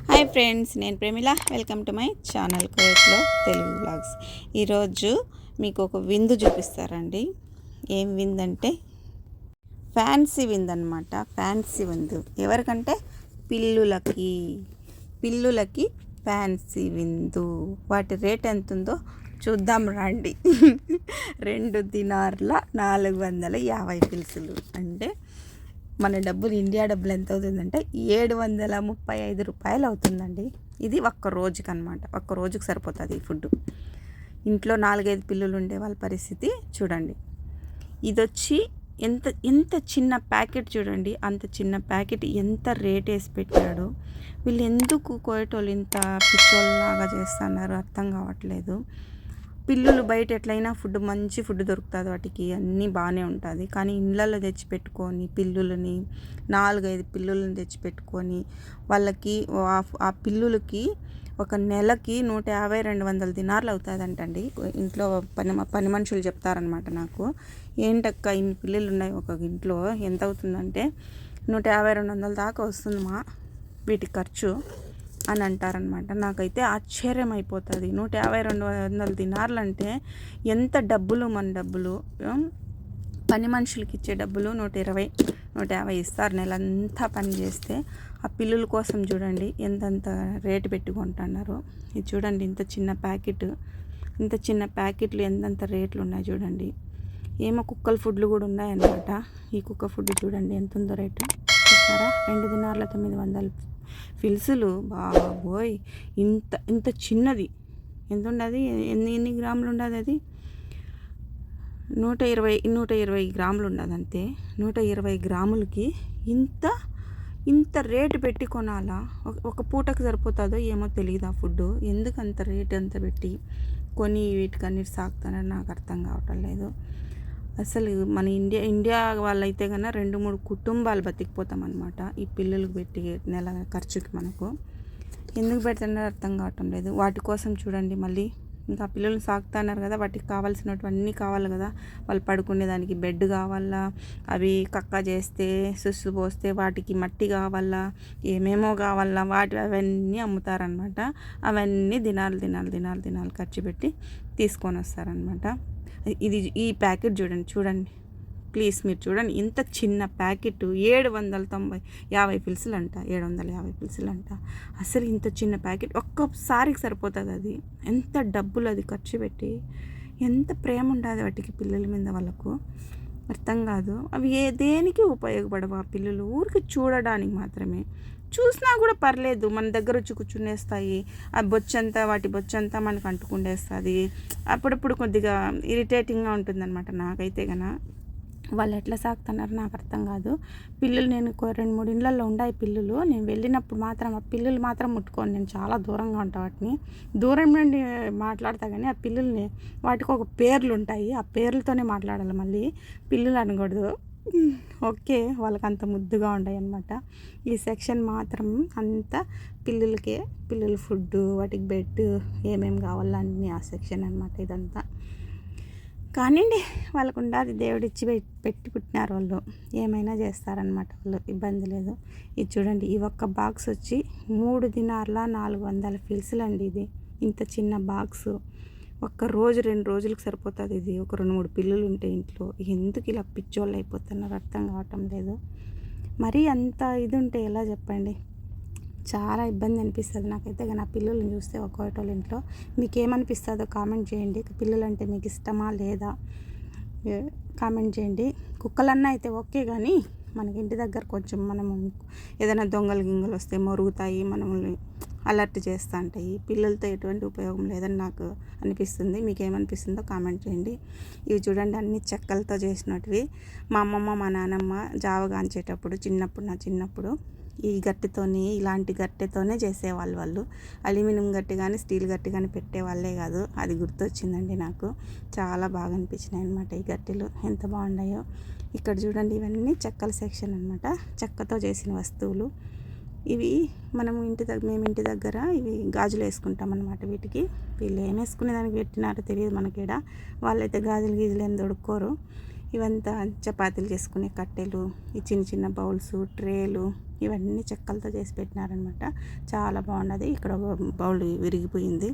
Hi friends, నేను Pramila. Welcome to my channel కోయట్లో Telugu vlogs. ఈరోజు మీకు ఒక విందు చూపిస్తారండి. ఏం విందు అంటే ఫ్యాన్సీ విందు అనమాట. ఫ్యాన్సీ విందు ఎవరికంటే పిల్లులకి ఫ్యాన్సీ విందు. వాటి రేట్ ఎంత ఉందో చూద్దాం రండి. 2 దినార్ల 450 పిలుసులు అంటే మన డబ్బులు, ఇండియా డబ్బులు ఎంత అవుతుందంటే 735 రూపాయలు అవుతుందండి. ఇది ఒక్క రోజుకి అనమాట. ఒక్క రోజుకి సరిపోతుంది ఈ ఫుడ్. ఇంట్లో 4-5 పిల్లలు ఉండే వాళ్ళ పరిస్థితి చూడండి. ఇది వచ్చి ఎంత చిన్న ప్యాకెట్ చూడండి. అంత చిన్న ప్యాకెట్ ఎంత రేట్ వేసి పెట్టాడు. వీళ్ళు ఎందుకు కోయటోళ్ళు ఇంత పిచ్చోళ్ళలాగా చేస్తున్నారు అర్థం కావట్లేదు. పిల్లులు బయట ఎట్లయినా ఫుడ్, మంచి ఫుడ్ దొరుకుతుంది వాటికి, అన్నీ బాగానే ఉంటుంది. కానీ ఇళ్ళల్లో తెచ్చిపెట్టుకొని పిల్లులని 4-5 పిల్లులను తెచ్చిపెట్టుకొని వాళ్ళకి ఆ పిల్లులకి ఒక నెలకి 150-200 దినార్లు అవుతుందంటండి. ఇంట్లో పని మనుషులు చెప్తారనమాట నాకు. ఏంటక్క ఇన్ని పిల్లులు ఉన్నాయి ఒక ఇంట్లో, ఎంత అవుతుందంటే 150-200 దాకా వస్తుంది వీటి ఖర్చు అని అంటారనమాట. నాకైతే ఆశ్చర్యం అయిపోతుంది. 150-200 దినార్లు అంటే ఎంత డబ్బులు. మన డబ్బులు పని మనుషులకి ఇచ్చే డబ్బులు 120-150 ఇస్తారు నెలంతా పని చేస్తే. ఆ పిల్లుల కోసం చూడండి ఎంతంత రేటు పెట్టుకుంటున్నారు. ఇది చూడండి, ఇంత చిన్న ప్యాకెట్లు ఎంతంత రేట్లు ఉన్నాయి చూడండి. ఏమో కుక్కల ఫుడ్లు కూడా ఉన్నాయన్నమాట. ఈ కుక్క ఫుడ్ చూడండి ఎంత ఉందో రేటు చూస్తారా. 2 దినార్ల 900 ఫిల్సులు. బాబోయ్, ఇంత చిన్నది ఎంత ఉండదు. ఎన్ని గ్రాములు ఉండదు అది? 120 గ్రాములు ఉండదు అంతే. 120 గ్రాములకి ఇంత రేటు పెట్టి కొనాలా? ఒక పూటకు సరిపోతుందో ఏమో తెలియదు ఆ ఫుడ్. ఎందుకు అంత రేటు అంత పెట్టి కొని వీటికన్నిటి సాగుతానని నాకు అర్థం కావటం లేదు అసలు. మన ఇండియా వాళ్ళైతే కన్నా 2-3 కుటుంబాలు బతికిపోతాం అనమాట ఈ పిల్లలకు పెట్టి నెల ఖర్చుకి. మనకు ఎందుకు పెడుతున్నారో అర్థం కావటం లేదు. వాటి కోసం చూడండి, మళ్ళీ ఇంకా పిల్లలు సాగుతున్నారు కదా, వాటికి కావాల్సినవన్నీ కావాలి కదా. వాళ్ళు పడుకునేదానికి బెడ్ కావాలా, అవి కక్క చేస్తే సుస్సు పోస్తే వాటికి మట్టి కావాలా, ఏమేమో కావాలా. అవన్నీ అమ్ముతారనమాట. అవన్నీ దినాలు ఖర్చు పెట్టి తీసుకొని వస్తారనమాట. ఈ ప్యాకెట్ చూడండి ప్లీజ్, మీరు చూడండి. ఇంత చిన్న ప్యాకెట్ 750 పిల్సులు అంట. 750 పిల్సులు అంట. అసలు ఇంత చిన్న ప్యాకెట్ ఒక్కసారికి సరిపోతుంది. అది ఎంత డబ్బులు అది ఖర్చు పెట్టి, ఎంత ప్రేమ ఉంటుంది వాటికి పిల్లల మీద వాళ్ళకు అర్థం కాదు. అవి దేనికి ఉపయోగపడవు. ఆ పిల్లలు ఊరికి చూడడానికి మాత్రమే. చూసినా కూడా పర్లేదు, మన దగ్గర వచ్చి కూర్చునేస్తాయి. ఆ వాటి బొచ్చంతా మనకు అంటుకుండేస్తుంది. అప్పుడప్పుడు కొద్దిగా ఇరిటేటింగ్గా ఉంటుందన్నమాట నాకైతే కన్నా. వాళ్ళు ఎట్లా సాగుతున్నారు నాకు అర్థం కాదు. పిల్లులు నేను 2-3 ఇళ్ళల్లో ఉన్నాయి పిల్లులు. నేను వెళ్ళినప్పుడు మాత్రం ఆ పిల్లులు మాత్రం ముట్టుకోను. నేను చాలా దూరంగా ఉంటాను వాటిని. దూరం నుండి మాట్లాడతా కానీ ఆ పిల్లుల్ని, వాటికి ఒక పేర్లు ఉంటాయి, ఆ పేర్లతోనే మాట్లాడాలి. మళ్ళీ పిల్లులు అనకూడదు. ఓకే, వాళ్ళకి అంత ముద్దుగా ఉంటాయి అన్నమాట. ఈ సెక్షన్ మాత్రం అంతా పిల్లుల ఫుడ్, వాటికి బెడ్, ఏమేమి కావాలో అన్నీ ఆ సెక్షన్ అనమాట ఇదంతా. కానివ్వండి, వాళ్ళకు ఉండాలి, దేవుడిచ్చి పెట్టి పుట్టినారు వాళ్ళు, ఏమైనా చేస్తారనమాట వాళ్ళు, ఇబ్బంది లేదు. ఇది చూడండి, ఈ ఒక్క బాక్స్ వచ్చి 3 దినార్ల 400 ఫిల్సులు అండి. ఇది ఇంత చిన్న బాక్సు ఒక్క రోజు 2 రోజులకు సరిపోతుంది. ఇది ఒక 2-3 పిల్లులు ఉంటాయి ఇంట్లో. ఎందుకు ఇలా పిచ్చోళ్ళు అయిపోతున్నారు అర్థం కావటం లేదు. మరీ అంత ఇది ఉంటే ఎలా చెప్పండి. చాలా ఇబ్బంది అనిపిస్తుంది నాకైతే. నా పిల్లల్ని చూస్తే ఒక్కోటోళ్ళ ఇంట్లో మీకు ఏమనిపిస్తుందో కామెంట్ చేయండి. పిల్లలు అంటే మీకు ఇష్టమా లేదా కామెంట్ చేయండి. కుక్కలన్నా అయితే ఓకే, కానీ మనకి ఇంటి దగ్గర కొంచెం మనము ఏదైనా గింగలు వస్తే మొరుగుతాయి, మనల్ని అలర్ట్ చేస్తూ ఉంటాయి. పిల్లలతో ఎటువంటి ఉపయోగం లేదని నాకు అనిపిస్తుంది. మీకు ఏమనిపిస్తుందో కామెంట్ చేయండి. ఇవి చూడండి, అన్ని చెక్కలతో చేసినటివి. మా అమ్మమ్మ మా నాన్నమ్మ జావగాంచేటప్పుడు నా చిన్నప్పుడు ఈ గట్టితోని, ఇలాంటి గట్టెతోనే చేసేవాళ్ళు. వాళ్ళు అల్యూమినియం గట్టి కానీ స్టీల్ గట్టి కానీ పెట్టేవాళ్ళే కాదు. అది గుర్తొచ్చిందండి నాకు. చాలా బాగా అనిపించినాయి అనమాట ఈ గట్టెలు, ఎంత బాగున్నాయో. ఇక్కడ చూడండి, ఇవన్నీ చెక్కల సెక్షన్ అనమాట. చెక్కతో చేసిన వస్తువులు ఇవి. మేము ఇంటి దగ్గర ఇవి గాజులు వేసుకుంటాం అనమాట. వీటికి వీళ్ళు ఏం వేసుకునే దానికి పెట్టినారో తెలియదు మనకిడ. వాళ్ళైతే గాజులు ఏం దొడుక్కోరు. ఇవంతా చపాతీలు చేసుకునే కట్టెలు, ఈ చిన్న బౌల్స్, ట్రేలు, ఇవన్నీ చెక్కలతో చేసి పెట్టినారనమాట. చాలా బాగున్నది. ఇక్కడ బౌల్ విరిగిపోయింది.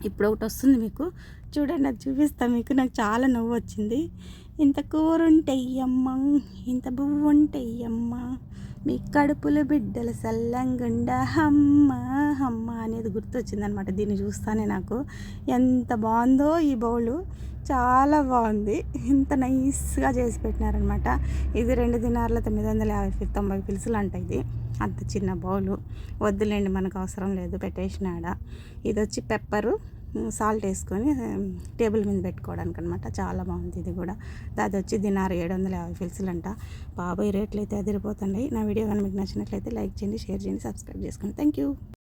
ఇప్పుడు ఒకటి వస్తుంది మీకు చూడండి, అది చూపిస్తాను మీకు. నాకు చాలా నవ్వు వచ్చింది. ఇంత కూర ఉంటెయ్యమ్మ, ఇంత బువ్వ ఉంటెయ్యమ్మ, మీ కడుపుల బిడ్డల సల్లంగుండ హమ్మ హమ్మ అనేది గుర్తొచ్చిందనమాట. దీన్ని చూస్తానే నాకు ఎంత బాగుందో ఈ బౌలు. చాలా బాగుంది. ఇంత నైస్గా చేసి పెట్టినారనమాట. ఇది 2 దినార్ల 950-90 పిలుసులు అంట. ఇది అంత చిన్న బౌలు. వద్దులేండి, మనకు అవసరం లేదు, పెట్టేసినాడ. ఇది వచ్చి పెప్పరు, సాల్ట్ వేసుకొని టేబుల్ మీద పెట్టుకోవడానికి అనమాట. చాలా బాగుంది ఇది కూడా. అది వచ్చి దినారు 750 పిలుసులు అంట. బాబాయ్ రేట్లు అయితే అదిరిపోతున్నాయి. నా వీడియో కానీ మీకు నచ్చినట్లయితే లైక్ చేయండి, షేర్ చేయండి, సబ్స్క్రైబ్ చేసుకోండి. Thank you.